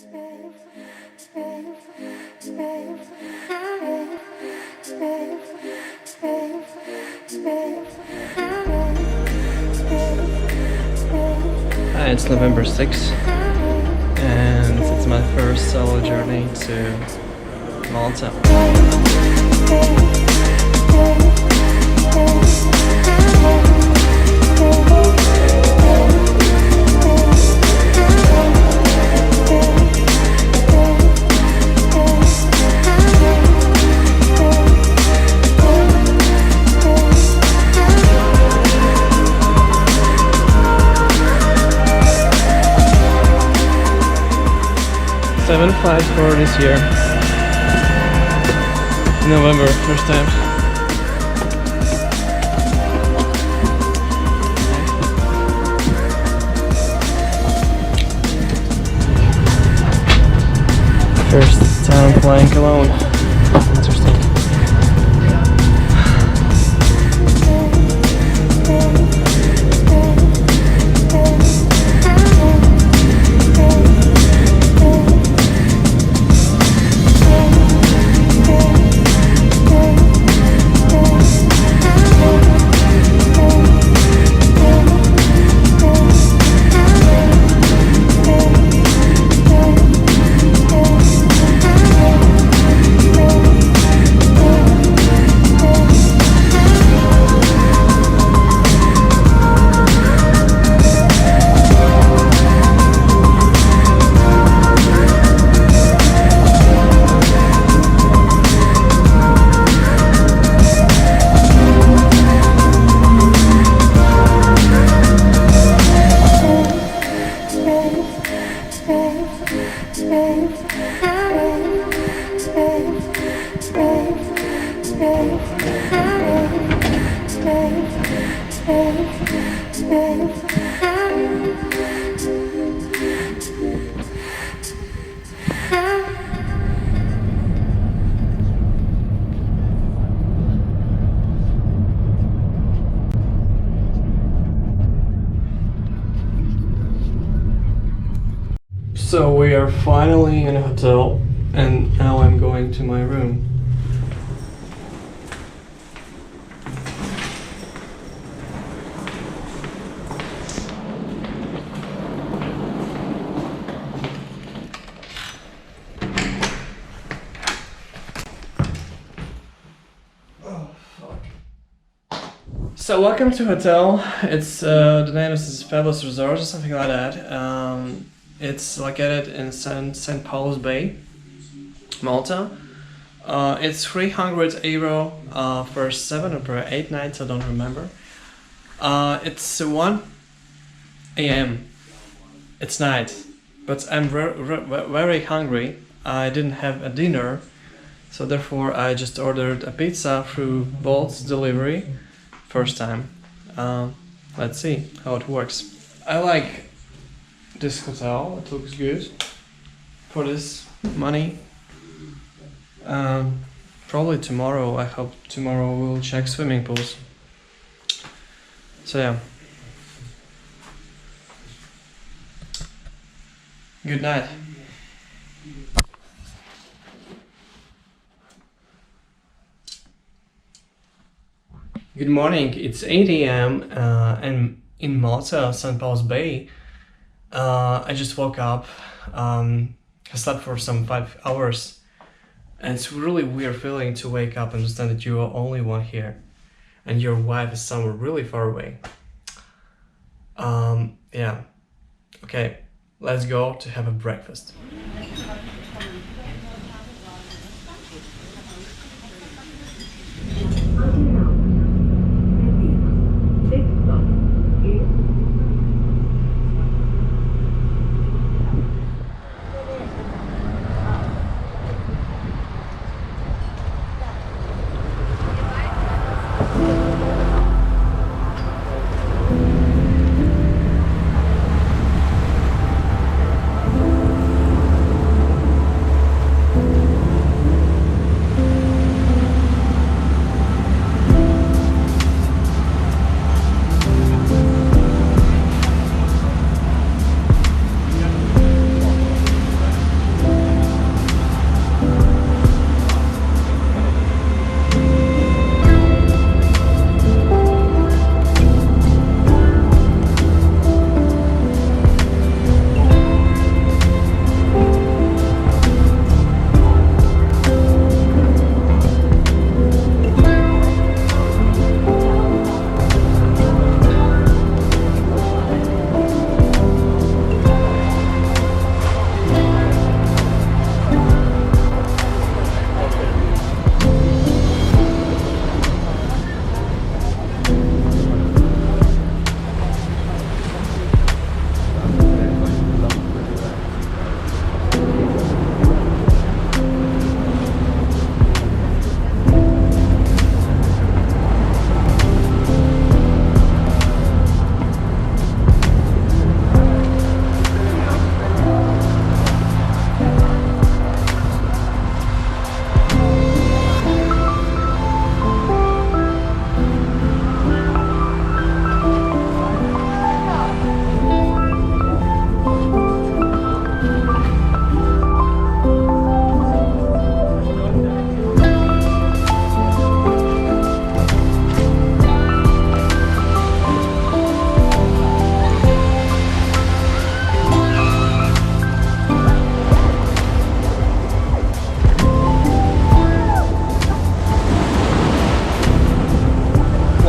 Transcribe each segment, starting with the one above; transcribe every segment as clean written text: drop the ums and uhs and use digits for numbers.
It's November 6th, and it's my first solo journey to Malta. 7 flights for this year. November, first time. First time flying alone. Interesting. So we are finally in a hotel, and now I'm going to my room. So welcome to hotel. It's the name is Pebbles Resort or something like that. It's located in St. Paul's Bay, Malta. It's €300 for 7 or per 8 nights, I don't remember. It's 1 a.m. It's night, but I'm very hungry. I didn't have a dinner, so therefore I just ordered a pizza through Bolt's delivery. First time. Let's see how it works. I like this hotel, it looks good for this money. Probably tomorrow, I hope tomorrow we'll check swimming pools. So yeah. Good night. Good morning, it's 8 a.m. And in Malta, St. Paul's Bay. I just woke up, I slept for some 5 hours, and it's really weird feeling to wake up and understand that you are only one here, and your wife is somewhere really far away. Yeah, okay, let's go to have a breakfast.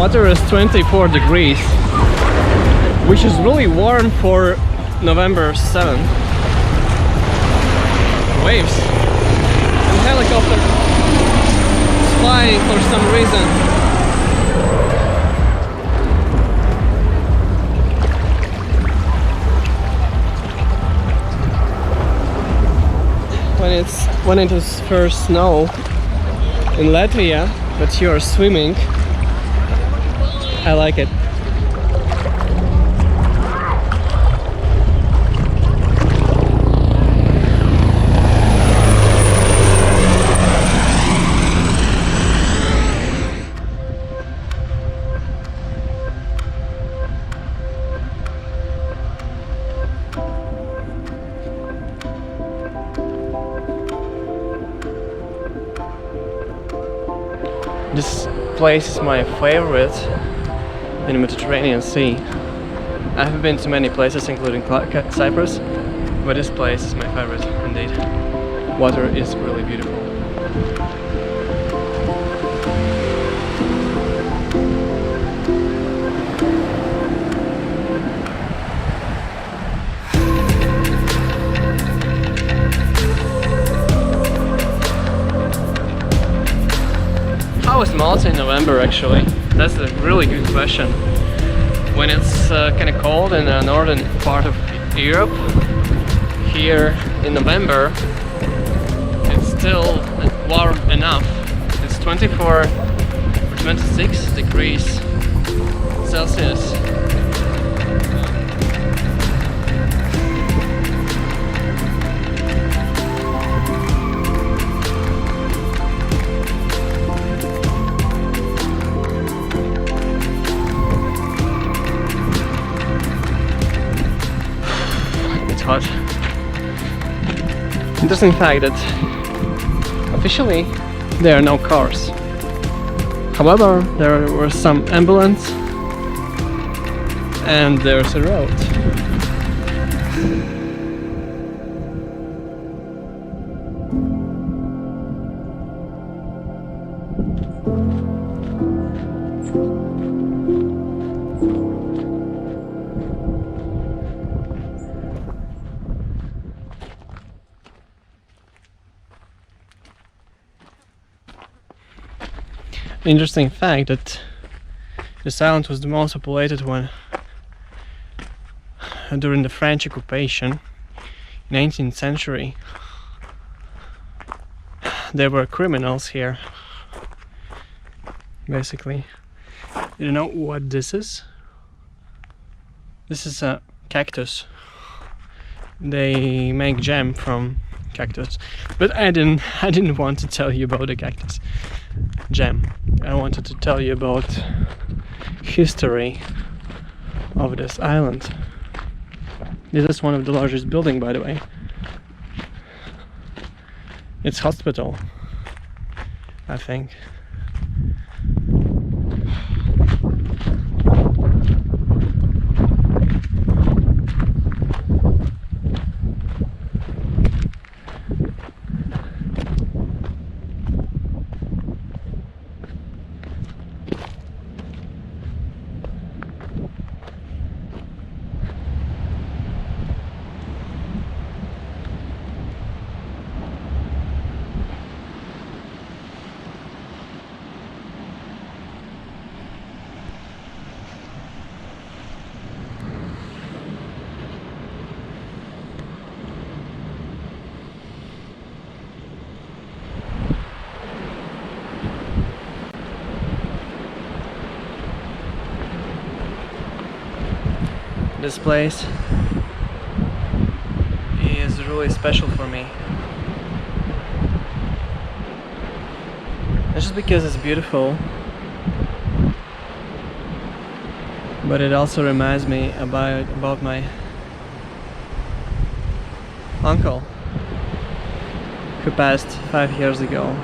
Water is 24 degrees, which is really warm for November 7th. Waves and helicopter is flying for some reason. When it is first snow in Latvia, but you are swimming, I like it. This place is my favorite in the Mediterranean Sea. I haven't been to many places, including Cyprus, but this place is my favorite indeed. Water is really beautiful. How is Malta in November actually? That's a really good question. When it's kind of cold in the northern part of Europe, here in November, it's still warm enough. It's 24 or 26 degrees Celsius. Hot. Interesting fact that officially there are no cars. However, there were some ambulance and there's a road. Interesting fact that this island was the most populated one during the French occupation in 19th century. There were criminals here, basically. You know what this is? This is a cactus. They make jam from cactus, but I didn't want to tell you about the cactus jam. I wanted to tell you about history of this island. This is one of the largest buildings, by the way. It's hospital, I think. This place is really special for me. Not just because it's beautiful, but it also reminds me about my uncle who passed 5 years ago.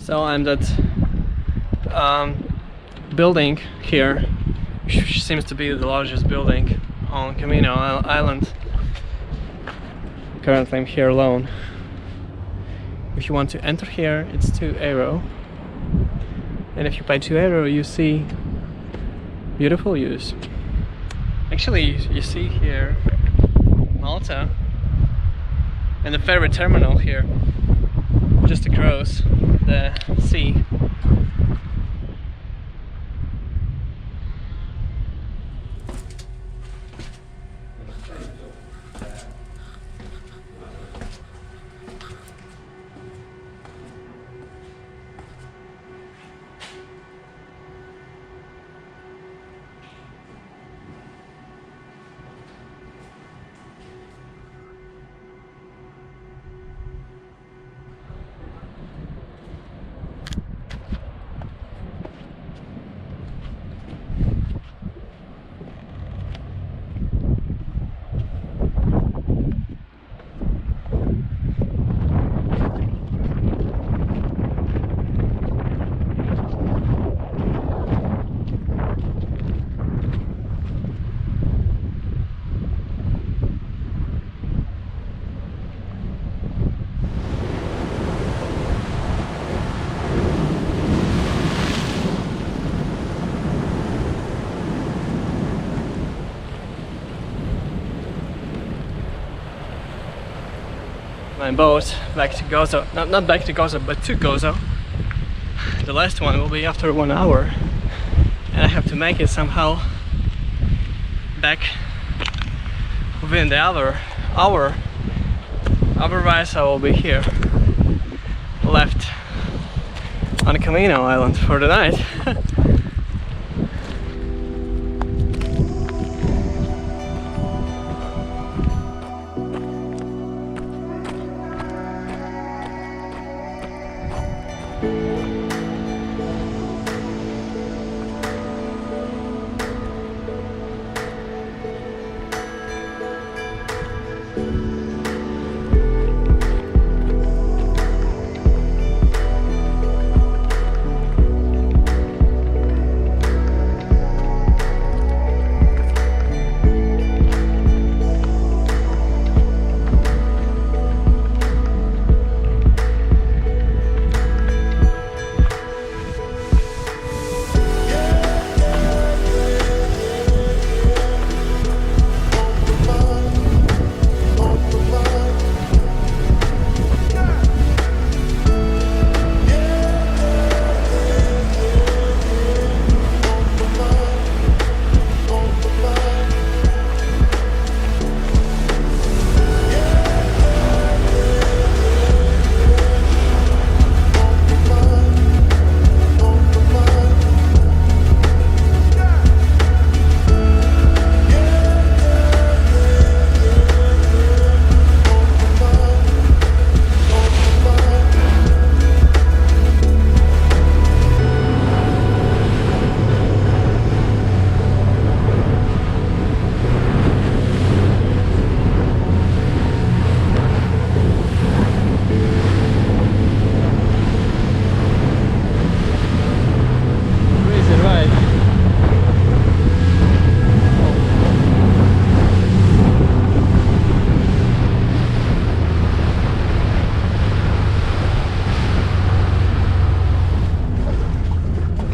So I'm that building here, which seems to be the largest building on Comino Island. Currently I'm here alone. If you want to enter here, it's €2. And if you pay €2, you see beautiful views. Actually, you see here Malta and the ferry terminal here, just across the sea. My boat back to Gozo, not back to Gozo, but to Gozo. The last one will be after 1 hour, and I have to make it somehow back within the hour. Otherwise I will be here left on the Comino Island for the night.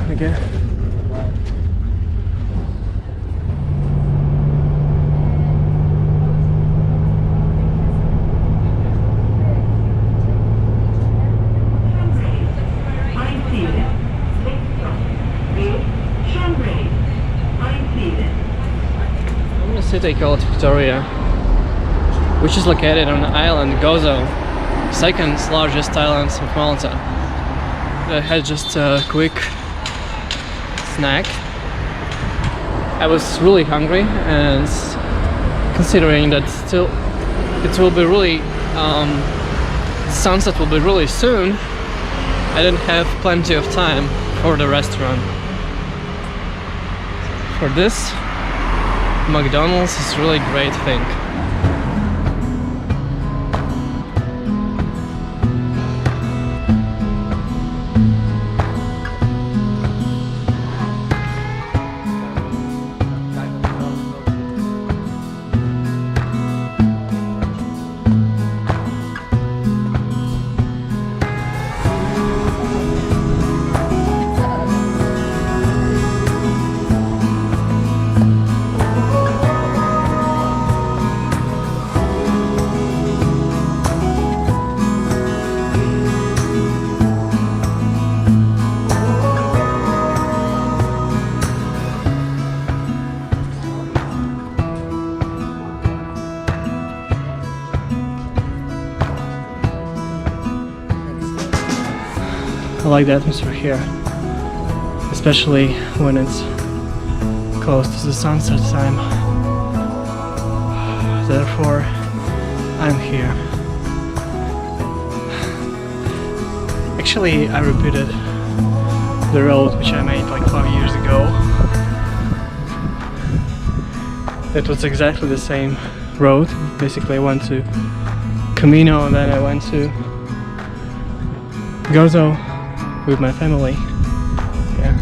Again. I'm in a city called Victoria, which is located on the island Gozo, second largest island of Malta. I had just a quick snack. I was really hungry, and considering that still it will be really sunset will be really soon, I didn't have plenty of time for the restaurant. For this, McDonald's is really great thing. I like the atmosphere here, especially when it's close to the sunset time. Therefore, I'm here. Actually, I repeated the road which I made like 5 years ago. It was exactly the same road. Basically, I went to Comino and then I went to Gozo with my family. Yeah.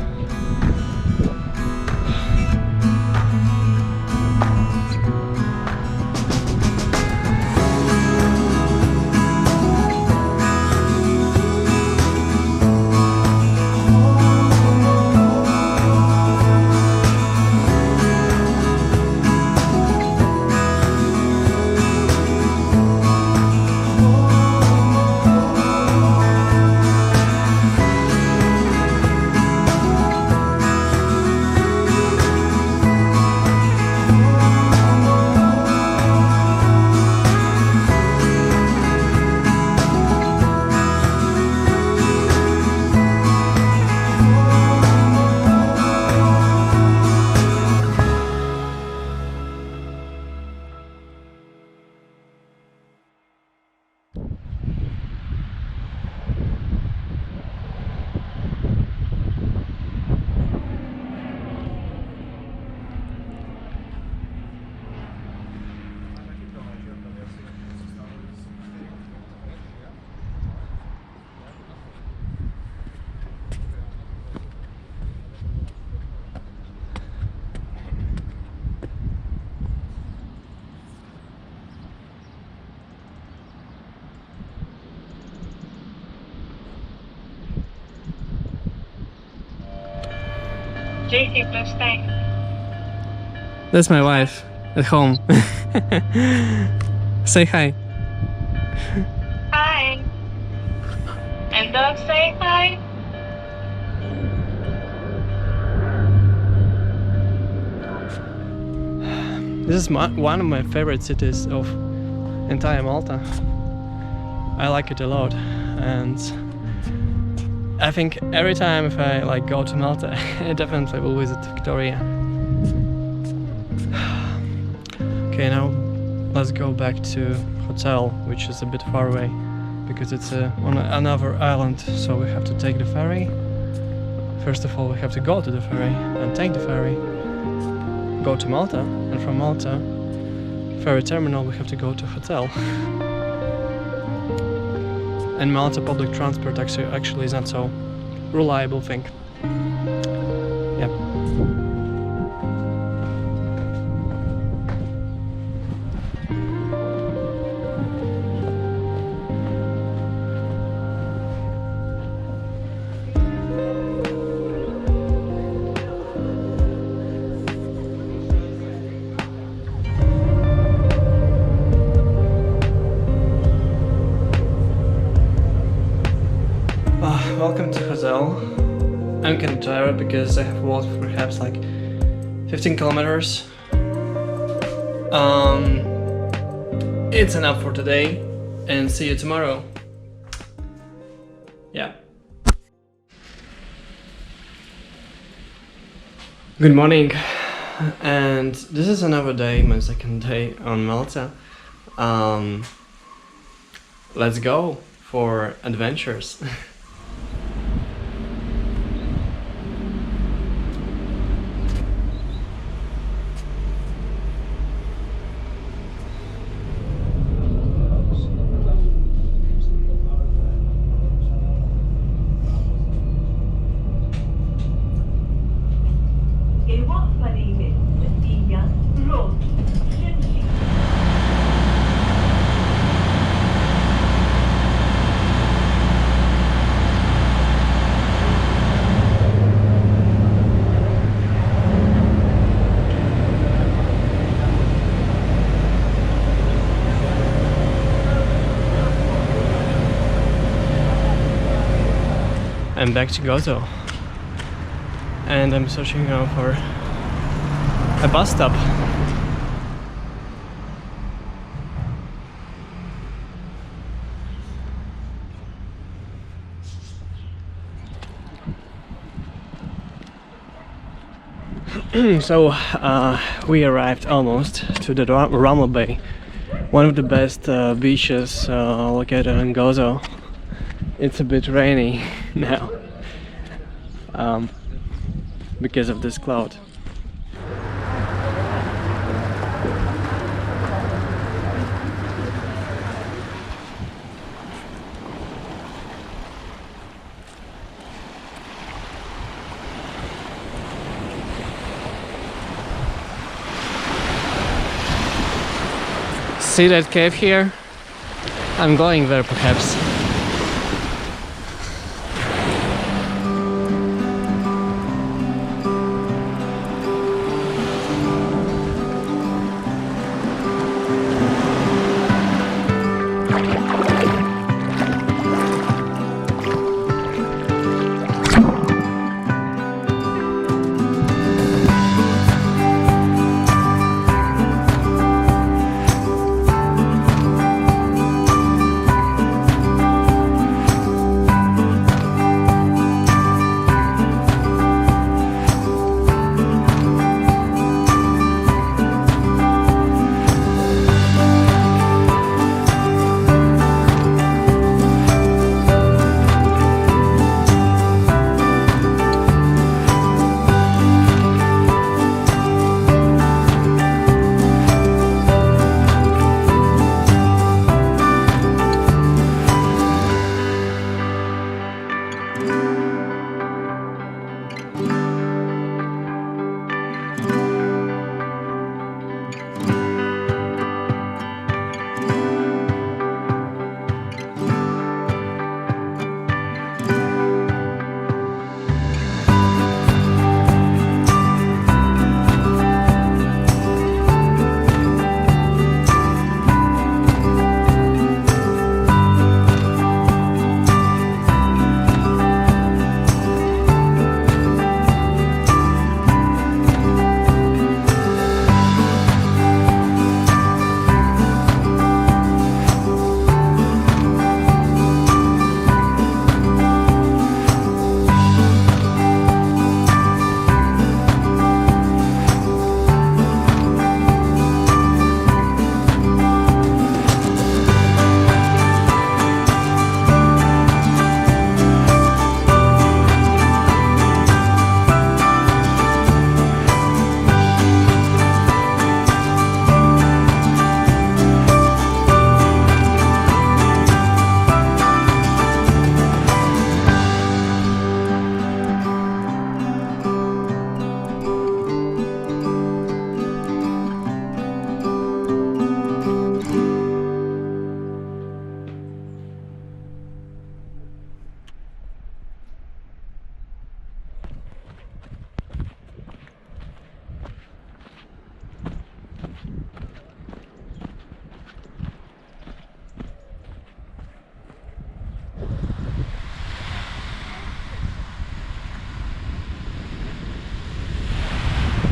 That's my wife at home. Say hi. Hi. And dog say hi. This is one of my favorite cities of entire Malta. I like it a lot, and I think every time if I like go to Malta, I definitely will visit Victoria. Okay, now let's go back to hotel, which is a bit far away because it's on another island, so we have to take the ferry. First of all, we have to go to the ferry and take the ferry, go to Malta, and from Malta ferry terminal we have to go to hotel. And Malta public transport actually is not so reliable thing. Yep. Welcome to hotel. I'm kind of tired because I have walked perhaps like 15 kilometers. It's enough for today, and see you tomorrow. Yeah. Good morning, and this is another day, my second day on Malta. Let's go for adventures. I'm back to Gozo, and I'm searching now for a bus stop. So we arrived almost to the Ramla Bay, one of the best beaches located in Gozo. It's a bit rainy now because of this cloud. See that cave here? I'm going there perhaps.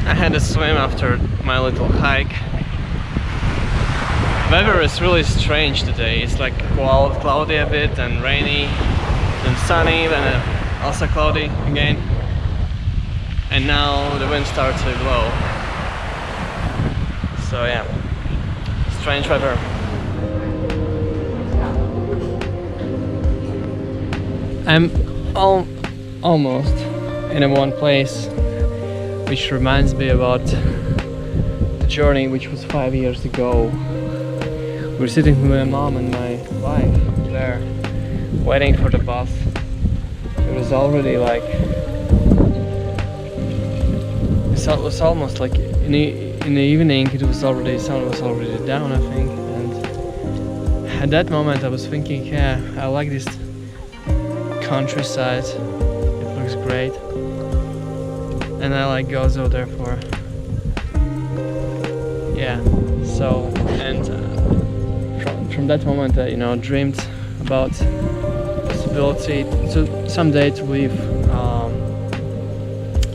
I had a swim after my little hike. Weather is really strange today. It's like cloudy a bit and rainy, then sunny, then also cloudy again. And now the wind starts to blow. So yeah, strange weather. I'm almost in one place, which reminds me about the journey which was 5 years ago. We're sitting with my mom and my wife there, waiting for the bus. It was already like, it was almost like in the evening. It was already, sun was already down, I think. And at that moment I was thinking, yeah, I like this countryside. It looks great. And I like Gozo, therefore. Yeah, so, and from that moment I, dreamed about the possibility to someday to live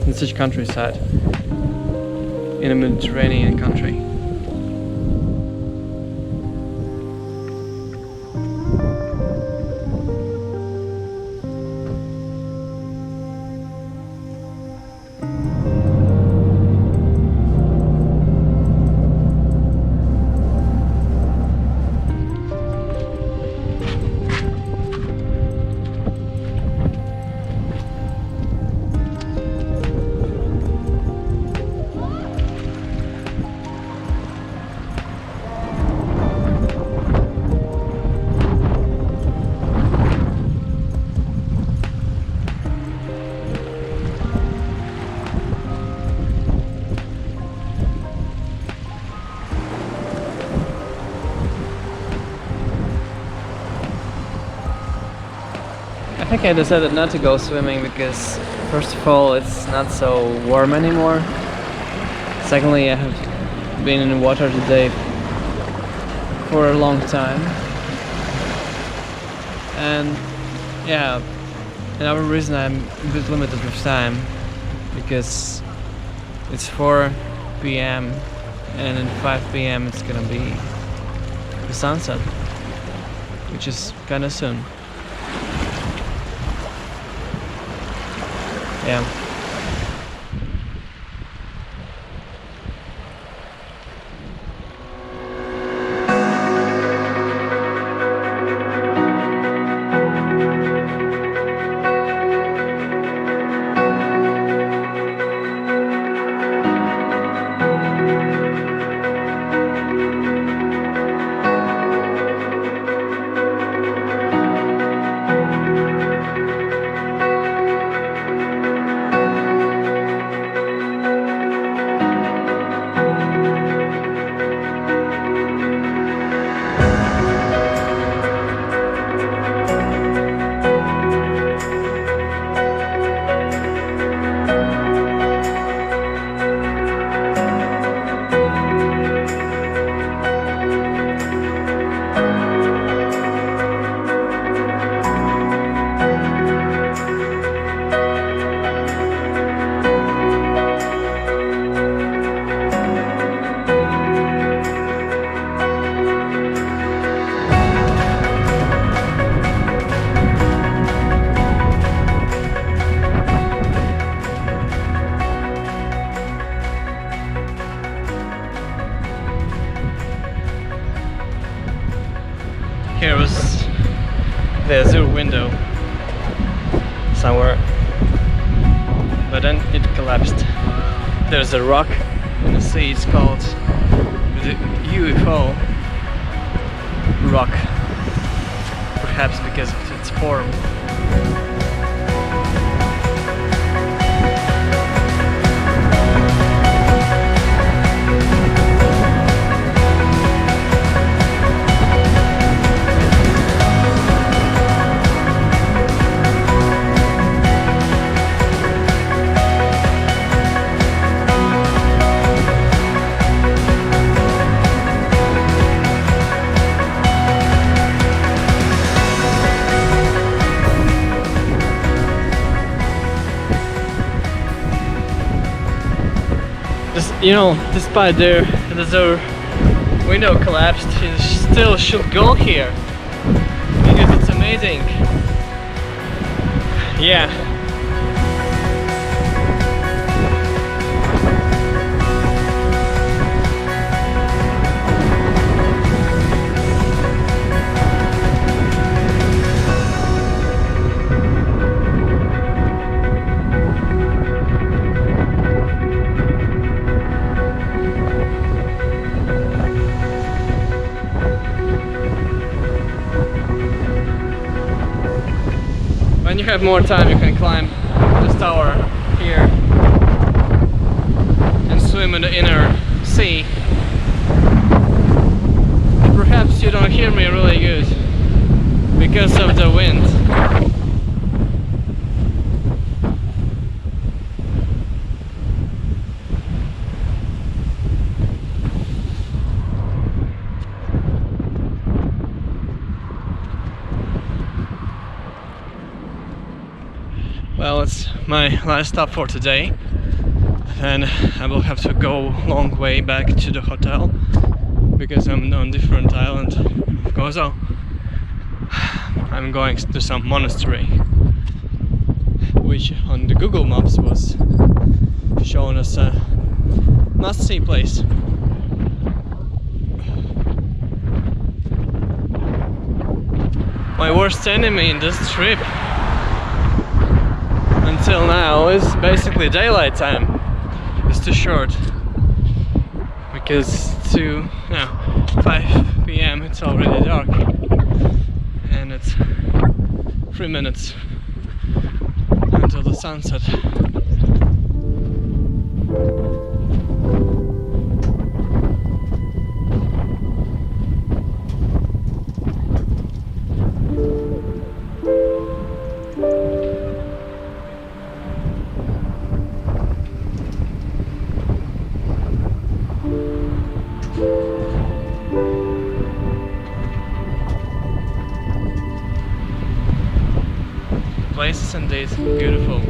in such countryside, in a Mediterranean country. think I decided not to go swimming because first of all it's not so warm anymore. Secondly, I have been in the water today for a long time. And yeah, another reason I'm a bit limited with time because it's 4 p.m. and in 5 p.m. it's gonna be the sunset, which is kinda soon. Yeah. Here was the Azure window somewhere, but then it collapsed. There's a rock in the sea, it's called the UFO rock, perhaps because of its form. You know, despite the Azure window collapsed, you still should go here because it's amazing. Yeah. When you have more time, you can climb this tower here and swim in the inner sea. Perhaps you don't hear me really good because of the wind. Well, it's my last stop for today, and I will have to go a long way back to the hotel because I'm on different island of Gozo. I'm going to some monastery, which on the Google Maps was shown as a must-see place. My worst enemy in this trip until now is basically daylight time. It's too short because to 5 p.m. it's already dark and it's 3 minutes until the sunset. place is indeed beautiful.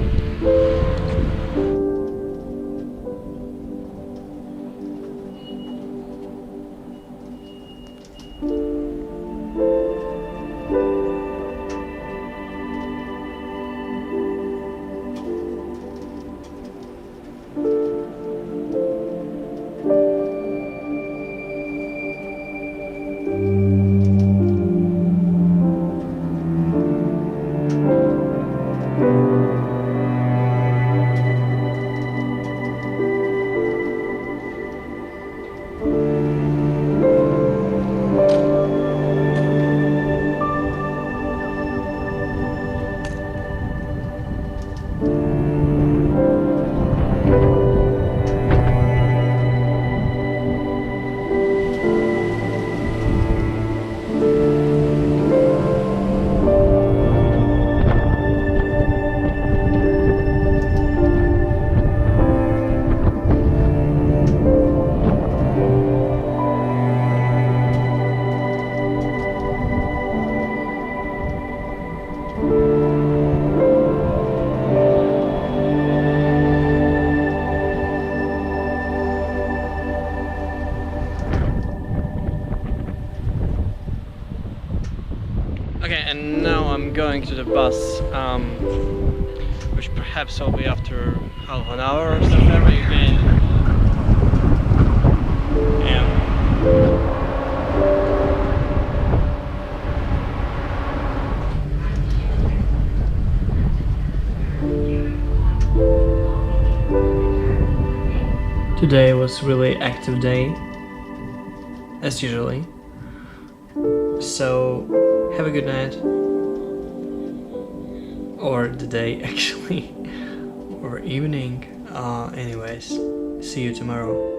Okay, and now I'm going to the bus, which perhaps will be after half an hour or so. Ferry again. Today was really active day, as usually. So have a good night, or the day actually, or evening. Anyways, see you tomorrow.